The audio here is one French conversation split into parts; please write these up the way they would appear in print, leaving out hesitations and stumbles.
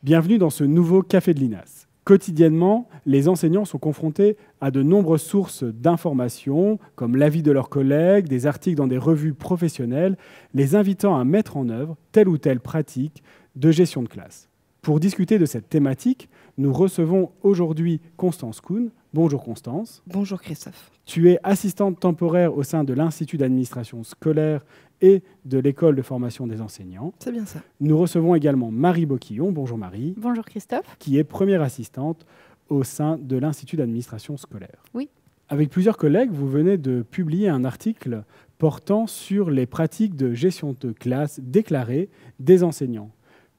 Bienvenue dans ce nouveau Café de l'INAS. Quotidiennement, les enseignants sont confrontés à de nombreuses sources d'informations, comme l'avis de leurs collègues, des articles dans des revues professionnelles, les invitant à mettre en œuvre telle ou telle pratique de gestion de classe. Pour discuter de cette thématique, nous recevons aujourd'hui Constance Kuhn. Bonjour Constance. Bonjour Christophe. Tu es assistante temporaire au sein de l'Institut d'administration scolaire et de l'École de formation des enseignants. C'est bien ça. Nous recevons également Marie Boquillon. Bonjour Marie. Bonjour Christophe. Qui est première assistante au sein de l'Institut d'administration scolaire. Oui. Avec plusieurs collègues, vous venez de publier un article portant sur les pratiques de gestion de classe déclarées des enseignants.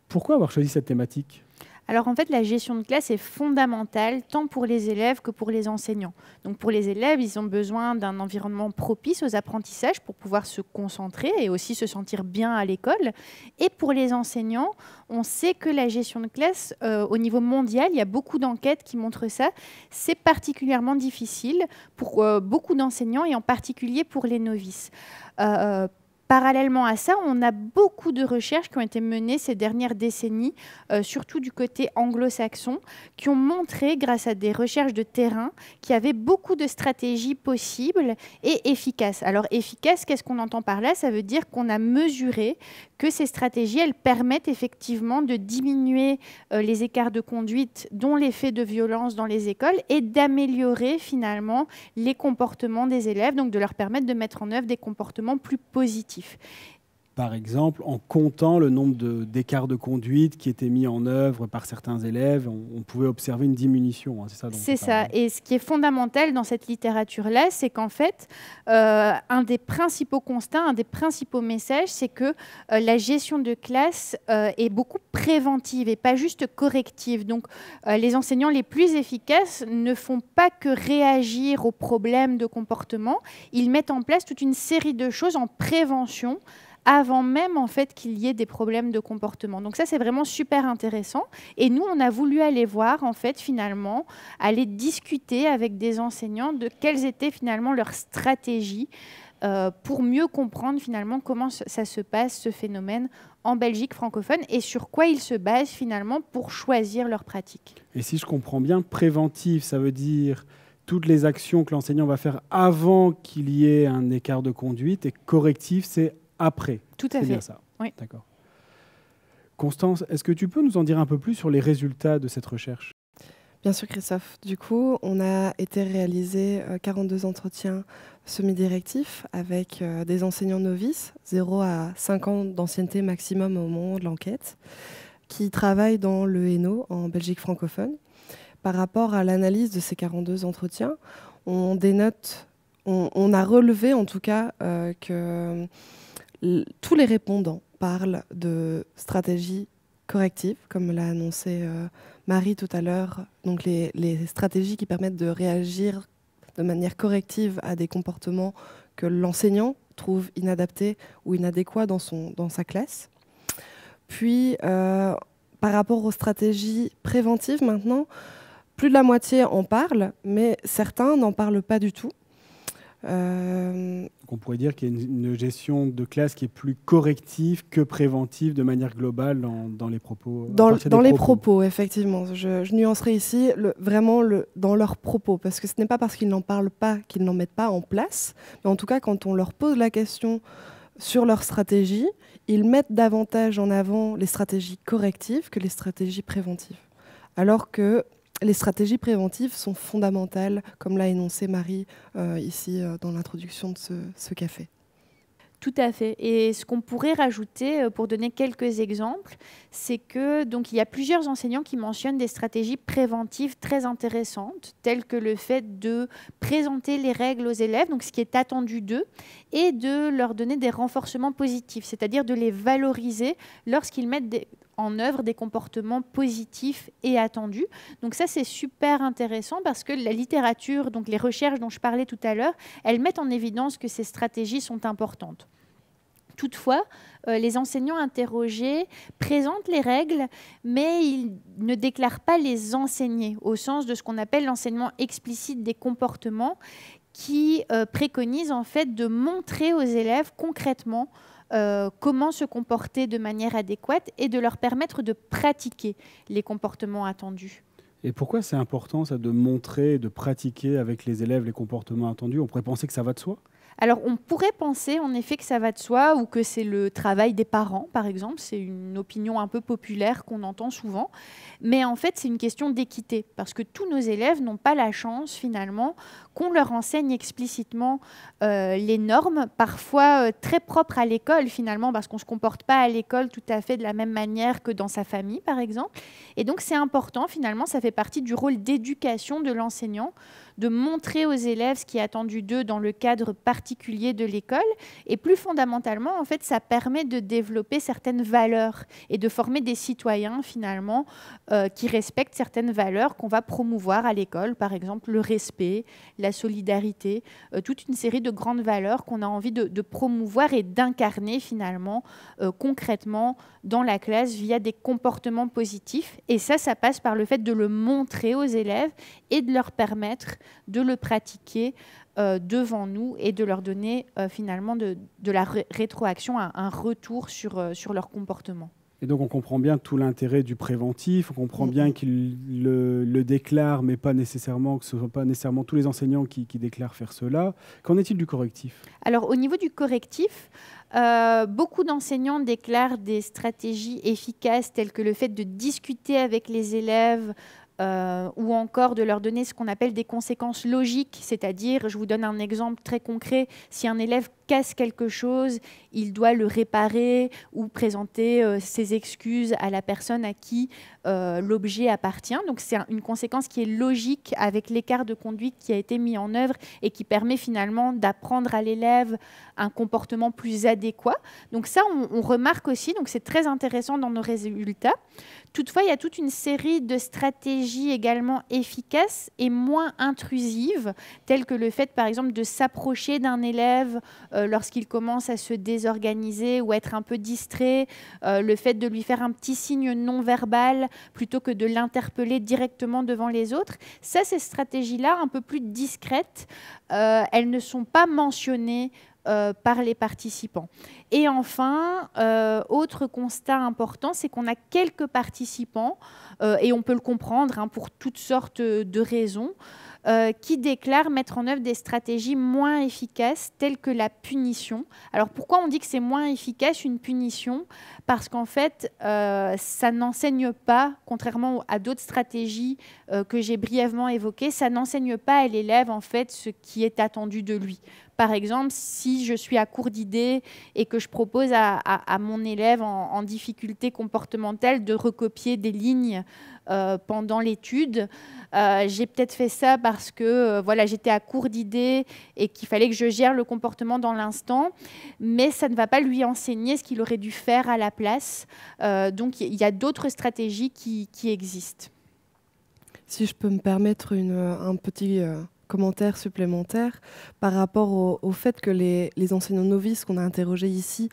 Pourquoi avoir choisi cette thématique ? Alors en fait, la gestion de classe est fondamentale tant pour les élèves que pour les enseignants. Donc pour les élèves, ils ont besoin d'un environnement propice aux apprentissages pour pouvoir se concentrer et aussi se sentir bien à l'école. Et pour les enseignants, on sait que la gestion de classe, au niveau mondial, il y a beaucoup d'enquêtes qui montrent ça, c'est particulièrement difficile pour beaucoup d'enseignants et en particulier pour les novices. Parallèlement à ça, on a beaucoup de recherches qui ont été menées ces dernières décennies, surtout du côté anglo-saxon, qui ont montré, grâce à des recherches de terrain, qu'il y avait beaucoup de stratégies possibles et efficaces. Alors efficaces, qu'est-ce qu'on entend par là ? Ça veut dire qu'on a mesuré que ces stratégies, elles permettent effectivement de diminuer les écarts de conduite, dont les faits de violence dans les écoles, et d'améliorer finalement les comportements des élèves, donc de leur permettre de mettre en œuvre des comportements plus positifs. Par exemple, en comptant le nombre d'écarts de conduite qui étaient mis en œuvre par certains élèves, on pouvait observer une diminution. Hein, c'est ça. C'est ça. Et ce qui est fondamental dans cette littérature-là, c'est qu'en fait, un des principaux constats, un des principaux messages, c'est que la gestion de classe est beaucoup préventive et pas juste corrective. Donc, les enseignants les plus efficaces ne font pas que réagir aux problèmes de comportement. Ils mettent en place toute une série de choses en prévention avant même en fait qu'il y ait des problèmes de comportement. Donc ça, c'est vraiment super intéressant. Et nous, on a voulu aller voir, en fait, finalement, aller discuter avec des enseignants de quelles étaient finalement leurs stratégies pour mieux comprendre finalement comment ça se passe, ce phénomène, en Belgique francophone et sur quoi ils se basent finalement pour choisir leurs pratiques. Et si je comprends bien, préventif, ça veut dire toutes les actions que l'enseignant va faire avant qu'il y ait un écart de conduite, et correctif, c'est après. Tout à fait. C'est bien ça. Oui. D'accord. Constance, est-ce que tu peux nous en dire un peu plus sur les résultats de cette recherche ? Bien sûr Christophe. Du coup, on a été réaliser 42 entretiens semi-directifs avec des enseignants novices, 0 à 5 ans d'ancienneté maximum au moment de l'enquête, qui travaillent dans le Hainaut, en Belgique francophone. Par rapport à l'analyse de ces 42 entretiens, on dénote, on a relevé en tout cas que tous les répondants parlent de stratégies correctives, comme l'a annoncé Marie tout à l'heure, donc les stratégies qui permettent de réagir de manière corrective à des comportements que l'enseignant trouve inadaptés ou inadéquats dans sa classe. Puis, par rapport aux stratégies préventives maintenant, plus de la moitié en parlent, mais certains n'en parlent pas du tout. On pourrait dire qu'il y a une gestion de classe qui est plus corrective que préventive de manière globale dans les propos. Dans les propos, effectivement. Je nuancerai ici dans leurs propos, parce que ce n'est pas parce qu'ils n'en parlent pas qu'ils n'en mettent pas en place, mais en tout cas, quand on leur pose la question sur leur stratégie, ils mettent davantage en avant les stratégies correctives que les stratégies préventives. Alors que les stratégies préventives sont fondamentales, comme l'a énoncé Marie ici dans l'introduction de ce café. Tout à fait. Et ce qu'on pourrait rajouter, pour donner quelques exemples, c'est que donc il y a plusieurs enseignants qui mentionnent des stratégies préventives très intéressantes, telles que le fait de présenter les règles aux élèves, donc ce qui est attendu d'eux, et de leur donner des renforcements positifs, c'est-à-dire de les valoriser lorsqu'ils mettent en œuvre des comportements positifs et attendus. Donc ça, c'est super intéressant parce que la littérature, donc les recherches dont je parlais tout à l'heure, elles mettent en évidence que ces stratégies sont importantes. Toutefois, les enseignants interrogés présentent les règles, mais ils ne déclarent pas les enseigner, au sens de ce qu'on appelle l'enseignement explicite des comportements, qui préconise en fait de montrer aux élèves concrètement comment se comporter de manière adéquate et de leur permettre de pratiquer les comportements attendus. Et pourquoi c'est important ça, de montrer, de pratiquer avec les élèves les comportements attendus? On pourrait penser que ça va de soi? Alors, on pourrait penser en effet que ça va de soi ou que c'est le travail des parents, par exemple. C'est une opinion un peu populaire qu'on entend souvent. Mais en fait, c'est une question d'équité parce que tous nos élèves n'ont pas la chance, finalement, qu'on leur enseigne explicitement les normes, parfois très propres à l'école, finalement, parce qu'on ne se comporte pas à l'école tout à fait de la même manière que dans sa famille, par exemple. Et donc, c'est important, finalement, ça fait partie du rôle d'éducation de l'enseignant, de montrer aux élèves ce qui est attendu d'eux dans le cadre particulier de l'école. Et plus fondamentalement, en fait, ça permet de développer certaines valeurs et de former des citoyens, finalement, qui respectent certaines valeurs qu'on va promouvoir à l'école, par exemple le respect, la solidarité, toute une série de grandes valeurs qu'on a envie de promouvoir et d'incarner, finalement, concrètement dans la classe via des comportements positifs. Et ça passe par le fait de le montrer aux élèves et de leur permettre de le pratiquer devant nous et de leur donner finalement de la rétroaction, un retour sur leur comportement. Et donc on comprend bien tout l'intérêt du préventif, on comprend bien qu'ils le déclarent, mais pas nécessairement, que ce ne sont pas nécessairement tous les enseignants qui déclarent faire cela. Qu'en est-il du correctif? Alors au niveau du correctif, beaucoup d'enseignants déclarent des stratégies efficaces telles que le fait de discuter avec les élèves, ou encore de leur donner ce qu'on appelle des conséquences logiques, c'est-à-dire, je vous donne un exemple très concret, si un élève casse quelque chose, il doit le réparer ou présenter ses excuses à la personne à qui l'objet appartient. Donc c'est une conséquence qui est logique avec l'écart de conduite qui a été mis en œuvre et qui permet finalement d'apprendre à l'élève un comportement plus adéquat. Donc ça, on remarque aussi, donc c'est très intéressant dans nos résultats. Toutefois, il y a toute une série de stratégies également efficaces et moins intrusives, telles que le fait, par exemple, de s'approcher d'un élève lorsqu'il commence à se désorganiser ou être un peu distrait, le fait de lui faire un petit signe non verbal plutôt que de l'interpeller directement devant les autres. Ça, ces stratégies-là, un peu plus discrètes, elles ne sont pas mentionnées par les participants. Et enfin, autre constat important, c'est qu'on a quelques participants, et on peut le comprendre pour toutes sortes de raisons, qui déclarent mettre en œuvre des stratégies moins efficaces telles que la punition. Alors pourquoi on dit que c'est moins efficace une punition? Parce qu'en fait, ça n'enseigne pas, contrairement à d'autres stratégies que j'ai brièvement évoquées, ça n'enseigne pas à l'élève en fait ce qui est attendu de lui. Par exemple, si je suis à court d'idées et que je propose à mon élève en difficulté comportementale de recopier des lignes pendant l'étude, j'ai peut-être fait ça parce que voilà, j'étais à court d'idées et qu'il fallait que je gère le comportement dans l'instant, mais ça ne va pas lui enseigner ce qu'il aurait dû faire à la place. Donc il y a d'autres stratégies qui existent. Si je peux me permettre un petit commentaire supplémentaire par rapport au fait que les enseignants novices qu'on a interrogés ici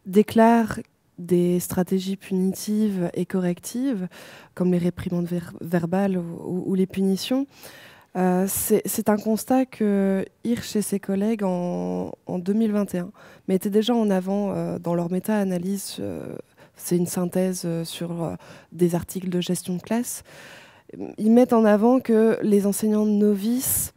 déclarent des stratégies punitives et correctives, comme les réprimandes verbales ou les punitions. C'est un constat que Hirsch et ses collègues en 2021 mettaient déjà en avant dans leur méta-analyse. C'est une synthèse sur des articles de gestion de classe. Ils mettent en avant que les enseignants novices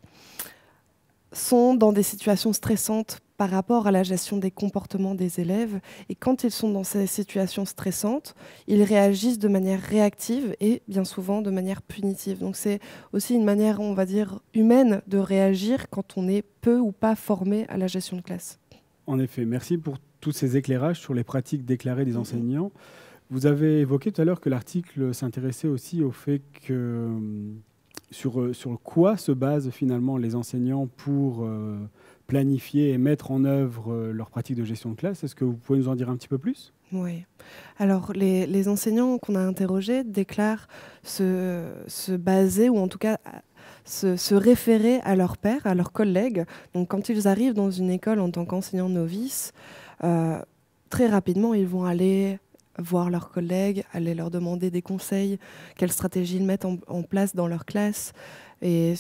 sont dans des situations stressantes par rapport à la gestion des comportements des élèves. Et quand ils sont dans ces situations stressantes, ils réagissent de manière réactive et bien souvent de manière punitive. Donc c'est aussi une manière, on va dire, humaine de réagir quand on est peu ou pas formé à la gestion de classe. En effet, merci pour tous ces éclairages sur les pratiques déclarées des enseignants. Vous avez évoqué tout à l'heure que l'article s'intéressait aussi au fait que sur quoi se basent finalement les enseignants pour planifier et mettre en œuvre leurs pratiques de gestion de classe. Est-ce que vous pouvez nous en dire un petit peu plus? Oui. Alors, les enseignants qu'on a interrogés déclarent se baser, ou en tout cas se référer à leurs pairs, à leurs collègues. Donc, quand ils arrivent dans une école en tant qu'enseignants novices, très rapidement, ils vont aller voir leurs collègues, aller leur demander des conseils, quelles stratégies ils mettent en place dans leur classe. Et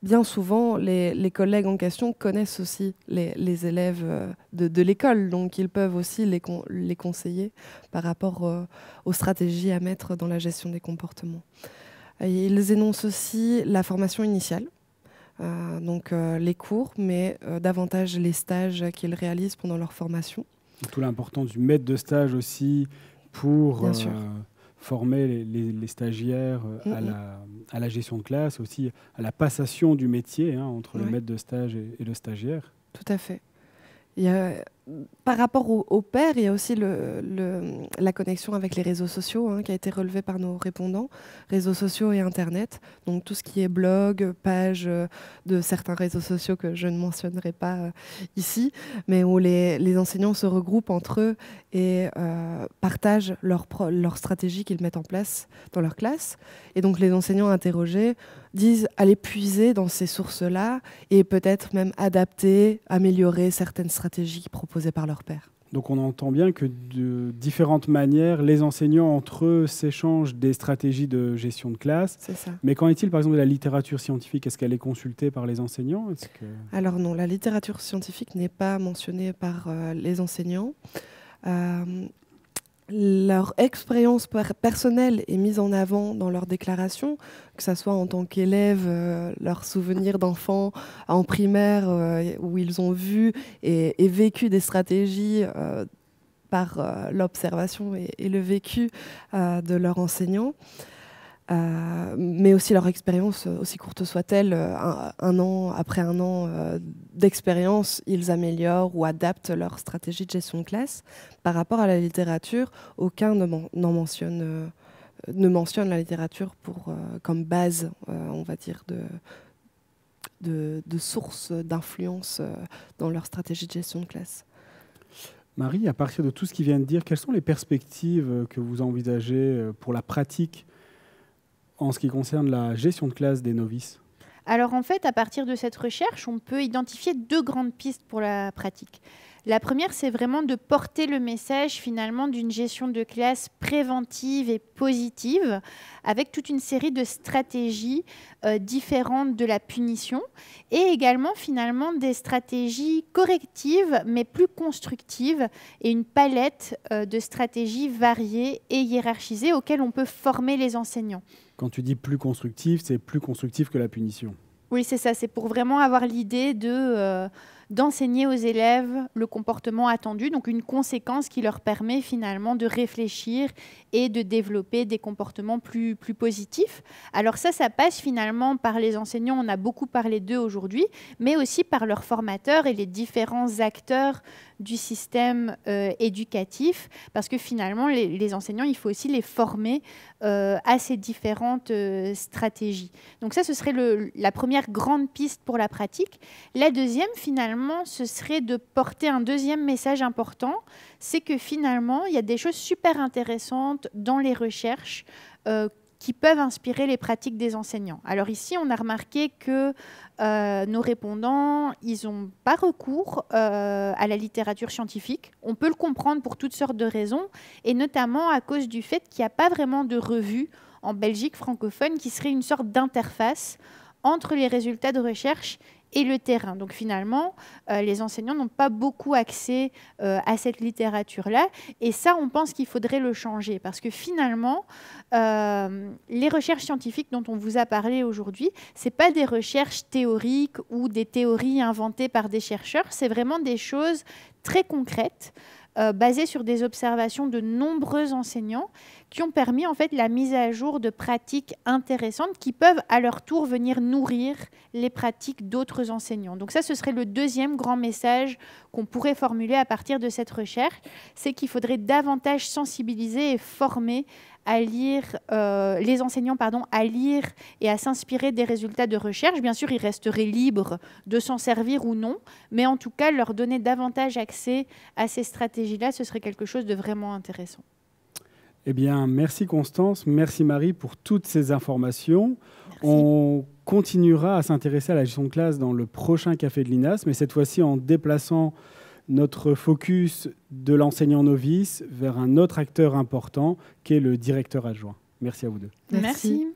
bien souvent, les collègues en question connaissent aussi les élèves de l'école, donc ils peuvent aussi les conseiller par rapport aux stratégies à mettre dans la gestion des comportements. Et ils énoncent aussi la formation initiale, donc les cours, mais davantage les stages qu'ils réalisent pendant leur formation. Tout l'importance du maître de stage aussi pour former les stagiaires à la gestion de classe, aussi à la passation du métier entre le maître de stage et le stagiaire. Tout à fait. Par rapport au pairs, il y a aussi la connexion avec les réseaux sociaux qui a été relevée par nos répondants, réseaux sociaux et Internet. Donc tout ce qui est blog, page de certains réseaux sociaux que je ne mentionnerai pas ici, mais où les enseignants se regroupent entre eux et partagent leur stratégie qu'ils mettent en place dans leur classe. Et donc les enseignants interrogés disent aller puiser dans ces sources-là et peut-être même adapter, améliorer certaines stratégies proposées par leurs pairs. Donc on entend bien que de différentes manières, les enseignants entre eux s'échangent des stratégies de gestion de classe. C'est ça. Mais qu'en est-il par exemple de la littérature scientifique? Est-ce qu'elle est consultée par les enseignants? Alors non, la littérature scientifique n'est pas mentionnée par les enseignants. Leur expérience personnelle est mise en avant dans leurs déclarations, que ce soit en tant qu'élèves, leurs souvenirs d'enfants en primaire, où ils ont vu et vécu des stratégies par l'observation et le vécu de leurs enseignants. Mais aussi leur expérience, aussi courte soit-elle, un an après un an d'expérience, ils améliorent ou adaptent leur stratégie de gestion de classe. Par rapport à la littérature, aucun ne mentionne la littérature comme base, on va dire, de source d'influence dans leur stratégie de gestion de classe. Marie, à partir de tout ce qui vient de dire, quelles sont les perspectives que vous envisagez pour la pratique en ce qui concerne la gestion de classe des novices? Alors en fait, à partir de cette recherche, on peut identifier 2 grandes pistes pour la pratique. La première, c'est vraiment de porter le message finalement d'une gestion de classe préventive et positive avec toute une série de stratégies différentes de la punition et également finalement des stratégies correctives mais plus constructives et une palette de stratégies variées et hiérarchisées auxquelles on peut former les enseignants. Quand tu dis plus constructif, c'est plus constructif que la punition. Oui, c'est ça. C'est pour vraiment avoir l'idée d'enseigner aux élèves le comportement attendu, donc une conséquence qui leur permet finalement de réfléchir et de développer des comportements plus positifs. Alors ça passe finalement par les enseignants, on a beaucoup parlé d'eux aujourd'hui, mais aussi par leurs formateurs et les différents acteurs du système éducatif, parce que finalement, les enseignants, il faut aussi les former à ces différentes stratégies. Donc ça, ce serait la première grande piste pour la pratique. La deuxième, finalement, ce serait de porter un deuxième message important, c'est que finalement, il y a des choses super intéressantes dans les recherches qui peuvent inspirer les pratiques des enseignants. Alors ici, on a remarqué que nos répondants, ils n'ont pas recours à la littérature scientifique. On peut le comprendre pour toutes sortes de raisons, et notamment à cause du fait qu'il n'y a pas vraiment de revue en Belgique francophone qui serait une sorte d'interface entre les résultats de recherche et le terrain. Donc finalement, les enseignants n'ont pas beaucoup accès à cette littérature-là. Et ça, on pense qu'il faudrait le changer. Parce que finalement, les recherches scientifiques dont on vous a parlé aujourd'hui, ce n'est pas des recherches théoriques ou des théories inventées par des chercheurs. C'est vraiment des choses très concrètes, basées sur des observations de nombreux enseignants qui ont permis en fait la mise à jour de pratiques intéressantes qui peuvent à leur tour venir nourrir les pratiques d'autres enseignants. Donc ça, ce serait le deuxième grand message qu'on pourrait formuler à partir de cette recherche, c'est qu'il faudrait davantage sensibiliser et former à lire, les enseignants à lire et à s'inspirer des résultats de recherche. Bien sûr, ils resteraient libres de s'en servir ou non, mais en tout cas, leur donner davantage accès à ces stratégies-là, ce serait quelque chose de vraiment intéressant. Eh bien, merci Constance, merci Marie pour toutes ces informations. Merci. On continuera à s'intéresser à la gestion de classe dans le prochain Café de l'INAS, mais cette fois-ci en déplaçant notre focus de l'enseignant novice vers un autre acteur important qui est le directeur adjoint. Merci à vous deux. Merci.